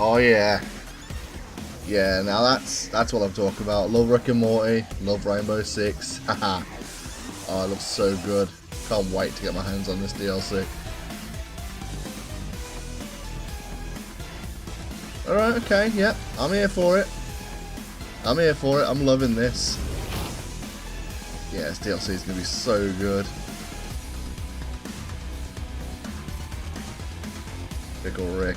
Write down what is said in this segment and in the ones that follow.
Oh yeah. Yeah, now that's what I'm talking about. Love Rick and Morty, love Rainbow Six. Haha. Oh, it looks so good. Can't wait to get my hands on this DLC. Alright, okay, yep. I'm here for it. I'm here for it. I'm loving this. Yeah, this DLC is going to be so good. Pickle Rick.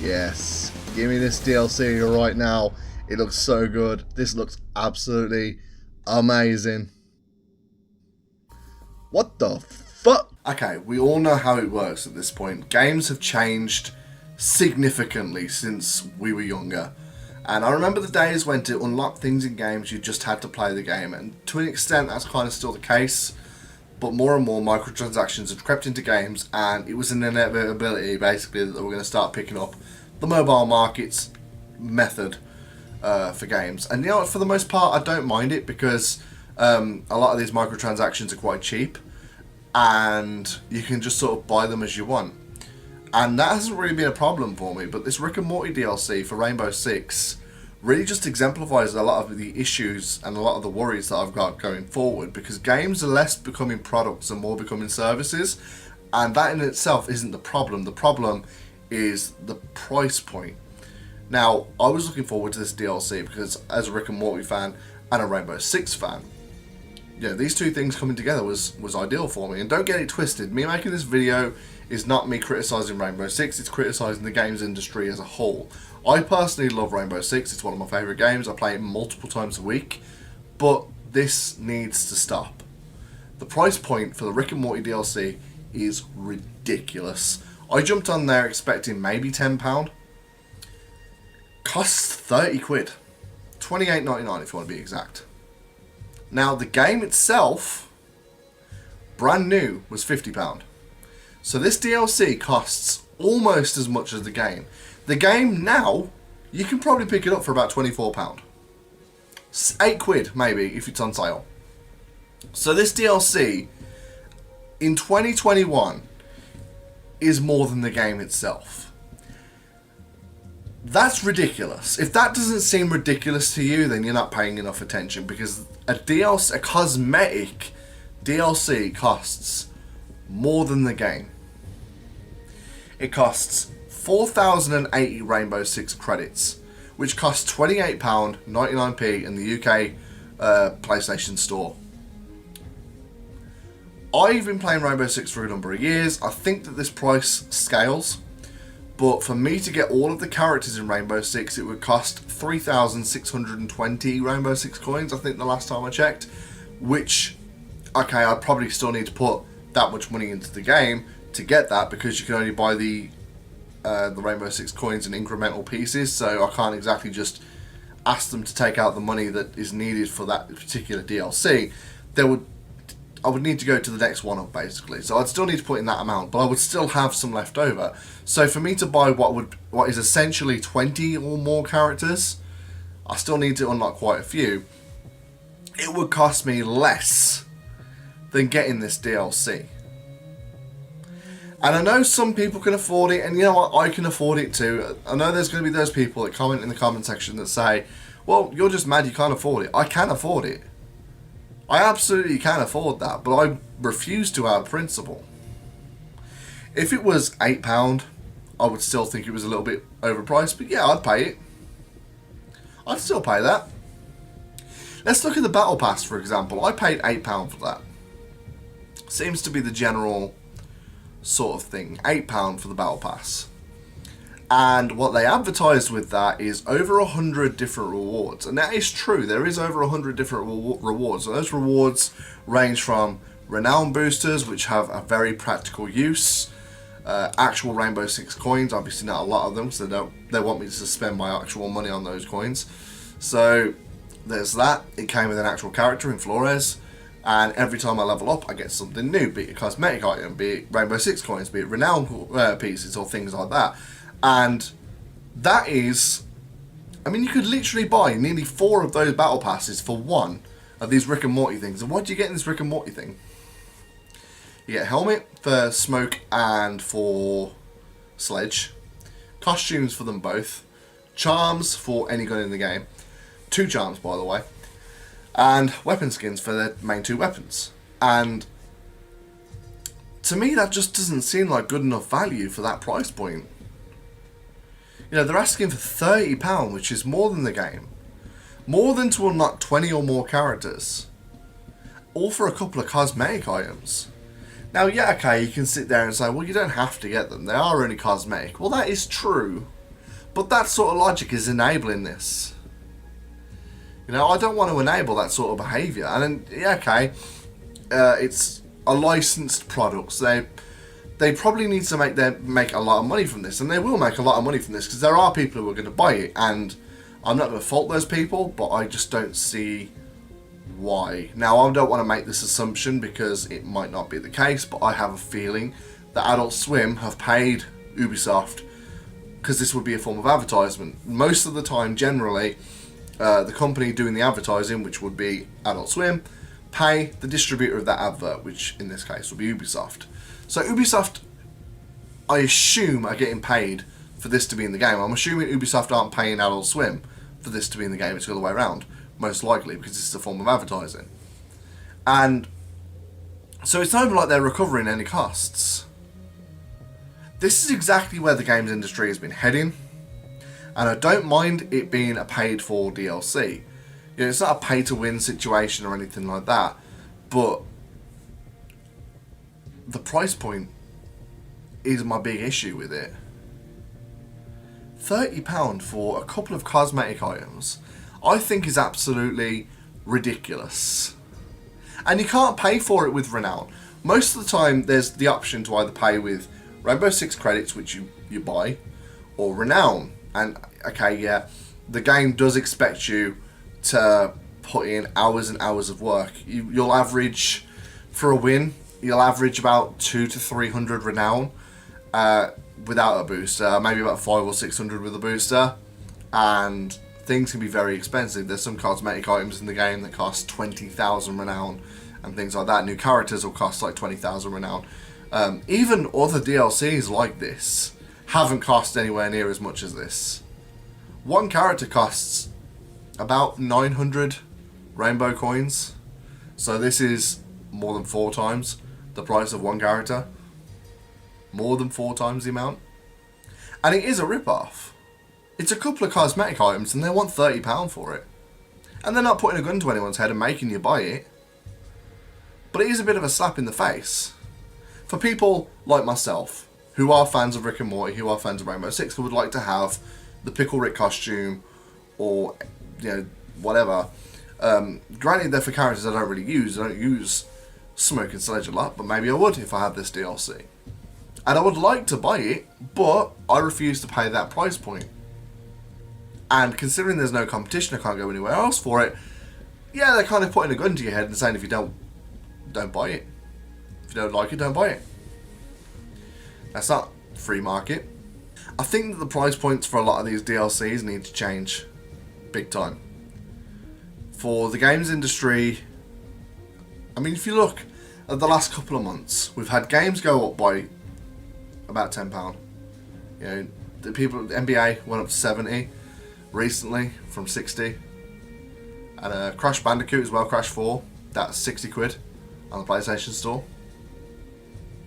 Yes. Give me this DLC right now. It looks so good. This looks absolutely amazing. What the fuck? Okay, we all know how it works at this point. Games have changed significantly since we were younger. And I remember the days when to unlock things in games you just had to play the game. And to an extent that's kind of still the case. But more and more microtransactions have crept into games, and it was an inevitability basically that we're going to start picking up the mobile market's method for games. And you know what, for the most part I don't mind it, because a lot of these microtransactions are quite cheap and you can just sort of buy them as you want. And that hasn't really been a problem for me, but this Rick and Morty DLC for Rainbow Six really just exemplifies a lot of the issues and a lot of the worries that I've got going forward, because games are less becoming products and more becoming services, and that in itself isn't the problem. The problem is the price point. Now, I was looking forward to this DLC because as a Rick and Morty fan and a Rainbow Six fan, you know, these two things coming together was ideal for me. And don't get it twisted, me making this video is not me criticising Rainbow Six, it's criticising the games industry as a whole. I personally love Rainbow Six, it's one of my favourite games, I play it multiple times a week, but this needs to stop. The price point for the Rick and Morty DLC is ridiculous. I jumped on there expecting maybe £10, costs 30 quid, £28.99 if you want to be exact. Now the game itself, brand new, was £50. So this DLC costs almost as much as the game. The game now, you can probably pick it up for about £24. 8 quid maybe if it's on sale. So this DLC in 2021 is more than the game itself. That's ridiculous. If that doesn't seem ridiculous to you, then you're not paying enough attention, because a DLC, a cosmetic DLC costs more than the game. It costs 4,080 Rainbow Six credits, which costs £28.99p in the UK PlayStation Store. I've been playing Rainbow Six for a number of years. I think that this price scales, but for me to get all of the characters in Rainbow Six, it would cost 3,620 Rainbow Six coins, I think the last time I checked, which, okay, I'd probably still need to put that much money into the game to get that, because you can only buy the Rainbow Six coins in incremental pieces, so I can't exactly just ask them to take out the money that is needed for that particular DLC. I would need to go to the next one up basically, so I'd still need to put in that amount, but I would still have some left over. So for me to buy what is essentially 20 or more characters, I still need to unlock quite a few. It would cost me less than getting this DLC. And I know some people can afford it, and you know what, I can afford it too. I know there's going to be those people that comment in the comment section that say, well, you're just mad you can't afford it. I can afford it. I absolutely can afford that, but I refuse to out of principle. If it was £8, I would still think it was a little bit overpriced, but yeah, I'd pay it. I'd still pay that. Let's look at the Battle Pass, for example. I paid £8 for that. Seems to be the general sort of thing. £8 for the Battle Pass. And what they advertised with that is over 100 different rewards. And that is true. There is over 100 different rewards. And those rewards range from renown boosters, which have a very practical use. Actual Rainbow Six coins. Obviously not a lot of them, so they want me to spend my actual money on those coins. So there's that. It came with an actual character in Flores. And every time I level up, I get something new. Be it a cosmetic item, be it Rainbow Six coins, be it renown pieces or things like that. And that is, I mean, you could literally buy nearly 4 of those battle passes for one of these Rick and Morty things. And what do you get in this Rick and Morty thing? You get a helmet for Smoke and for Sledge. costumes for them both, charms for any gun in the game, 2 charms by the way, and weapon skins for their main 2 weapons. And to me that just doesn't seem like good enough value for that price point. You know, they're asking for £30, which is more than the game. More than to unlock 20 or more characters. All for a couple of cosmetic items. Now, yeah, okay, you can sit there and say, well, you don't have to get them. They are only cosmetic. Well, that is true. But that sort of logic is enabling this. You know, I don't want to enable that sort of behaviour. And then, yeah, okay, it's a licensed product. So they probably need to make a lot of money from this. And they will make a lot of money from this because there are people who are going to buy it. And I'm not going to fault those people, but I just don't see why. Now, I don't want to make this assumption because it might not be the case, but I have a feeling that Adult Swim have paid Ubisoft because this would be a form of advertisement. Most of the time, generally, the company doing the advertising, which would be Adult Swim, pay the distributor of that advert, which in this case would be Ubisoft. So Ubisoft, I assume, are getting paid for this to be in the game. I'm assuming Ubisoft aren't paying Adult Swim for this to be in the game. It's the other way around, most likely, because this is a form of advertising. And so it's not even like they're recovering any costs. This is exactly where the games industry has been heading, and I don't mind it being a paid for DLC. You know, it's not a pay to win situation or anything like that, but the price point is my big issue with it. £30 for a couple of cosmetic items, I think is absolutely ridiculous. And you can't pay for it with Renown. Most of the time there's the option to either pay with Rainbow Six credits, which you buy, or Renown. And okay, yeah, the game does expect you to put in hours and hours of work. You'll average, for a win, you'll average about 200 to 300 Renown without a booster, maybe about 500 or 600 with a booster, and things can be very expensive. There's some cosmetic items in the game that cost 20,000 Renown and things like that. New characters will cost like 20,000 Renown. Even other DLCs like this haven't cost anywhere near as much as this. One character costs about 900 rainbow coins, so this is more than 4 times the price of one character. More than 4 times the amount. And it is a rip-off. It's a couple of cosmetic items and they want £30 for it. And they're not putting a gun to anyone's head and making you buy it. But it is a bit of a slap in the face. For people like myself, who are fans of Rick and Morty, who are fans of Rainbow Six, who would like to have the Pickle Rick costume, or, you know, whatever. Granted, they're for characters I don't really use. I don't use Smoke and Sledge a lot, but maybe I would if I had this DLC. And I would like to buy it, but I refuse to pay that price point. And considering there's no competition, I can't go anywhere else for it, yeah, they're kind of putting a gun to your head and saying if you don't buy it. If you don't like it, don't buy it. That's not free market. I think that the price points for a lot of these DLCs need to change big time. For the games industry, I mean, if you look at the last couple of months, we've had games go up by about £10. You know, the NBA went up to 70 recently from 60. And Crash Bandicoot as well, Crash 4, that's 60 quid on the PlayStation Store.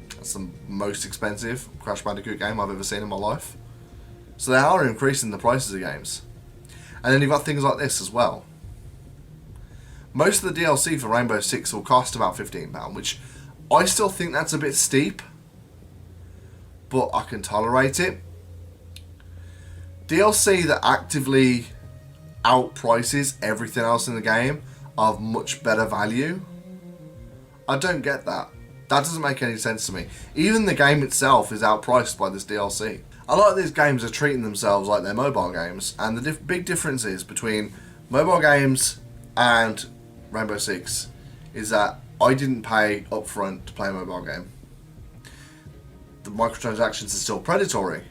That's the most expensive Crash Bandicoot game I've ever seen in my life. So they are increasing the prices of games. And then you've got things like this as well. Most of the DLC for Rainbow Six will cost about £15, which I still think that's a bit steep, but I can tolerate it. DLC that actively outprices everything else in the game of much better value, I don't get that. That doesn't make any sense to me. Even the game itself is outpriced by this DLC. A lot of these games are treating themselves like they're mobile games, and the big difference is between mobile games and Rainbow Six is that I didn't pay upfront to play a mobile game. The microtransactions are still predatory,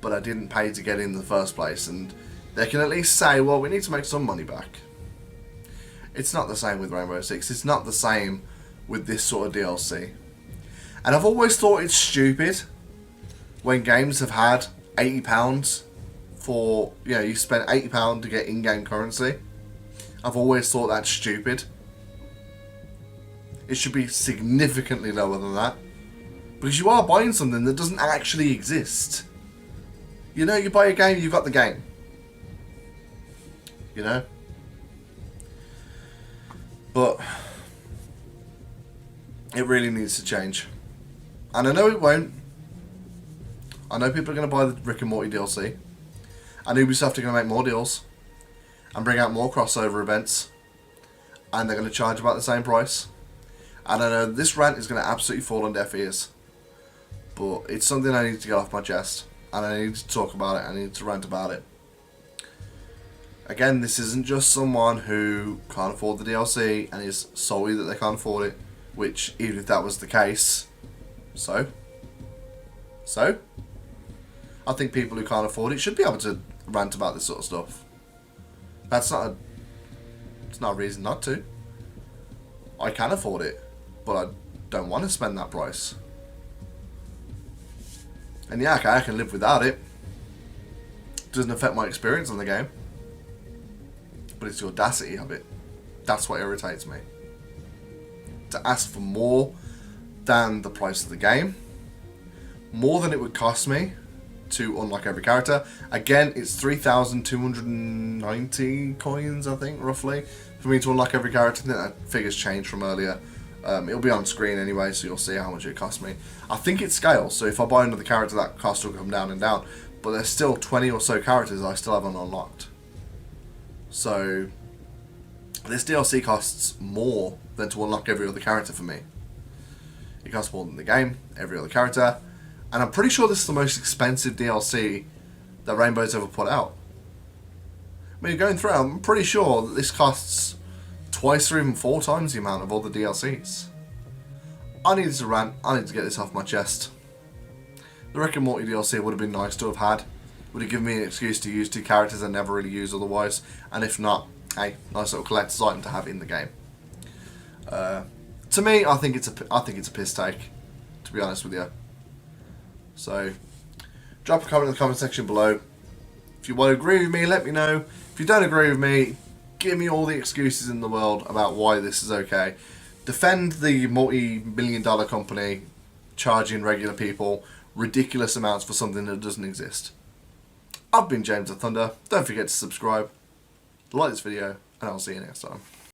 but I didn't pay to get in the first place, and they can at least say, well, we need to make some money back. It's not the same with Rainbow Six. It's not the same with this sort of DLC. And I've always thought it's stupid when games have had £80 for, you know, you spend £80 to get in-game currency, I've always thought that's stupid. It should be significantly lower than that. Because you are buying something that doesn't actually exist. You know, you buy a game, you've got the game. You know? But it really needs to change. And I know it won't. I know people are going to buy the Rick and Morty DLC. And Ubisoft are going to make more deals. And bring out more crossover events. And they're going to charge about the same price. And I know this rant is going to absolutely fall on deaf ears. But it's something I need to get off my chest. And I need to talk about it. I need to rant about it. Again, this isn't just someone who can't afford the DLC and is sorry that they can't afford it. Which, even if that was the case, so? I think people who can't afford it should be able to rant about this sort of stuff. It's not a reason not to. I can afford it, but I don't want to spend that price. And yeah, okay, I can live without it. Doesn't affect my experience on the game. But it's the audacity of it. That's what irritates me. To ask for more than the price of the game. More than it would cost me to unlock every character. Again, it's 3,290 coins, I think, roughly, for me to unlock every character. I think that figure's changed from earlier. It'll be on screen anyway, so you'll see how much it cost me. I think it scales, so if I buy another character, that cost will come down and down. But there's still 20 or so characters I still haven't unlocked. So this DLC costs more than to unlock every other character for me. It costs more than the game, every other character. And I'm pretty sure this is the most expensive DLC that Rainbow's ever put out. I mean, going through, I'm pretty sure that this costs twice or even 4 times the amount of all the DLCs. I needed to rant. I need to get this off my chest. The Rick and Morty DLC would have been nice to have had. Would have given me an excuse to use 2 characters I never really use otherwise. And if not, hey, nice little collector's item to have in the game. To me, I think it's a piss take, to be honest with you. So, drop a comment in the comment section below. If you want to agree with me, let me know. If you don't agree with me, give me all the excuses in the world about why this is okay. Defend the multi-million-dollar company charging regular people ridiculous amounts for something that doesn't exist. I've been James the Thunder. Don't forget to subscribe, like this video, and I'll see you next time.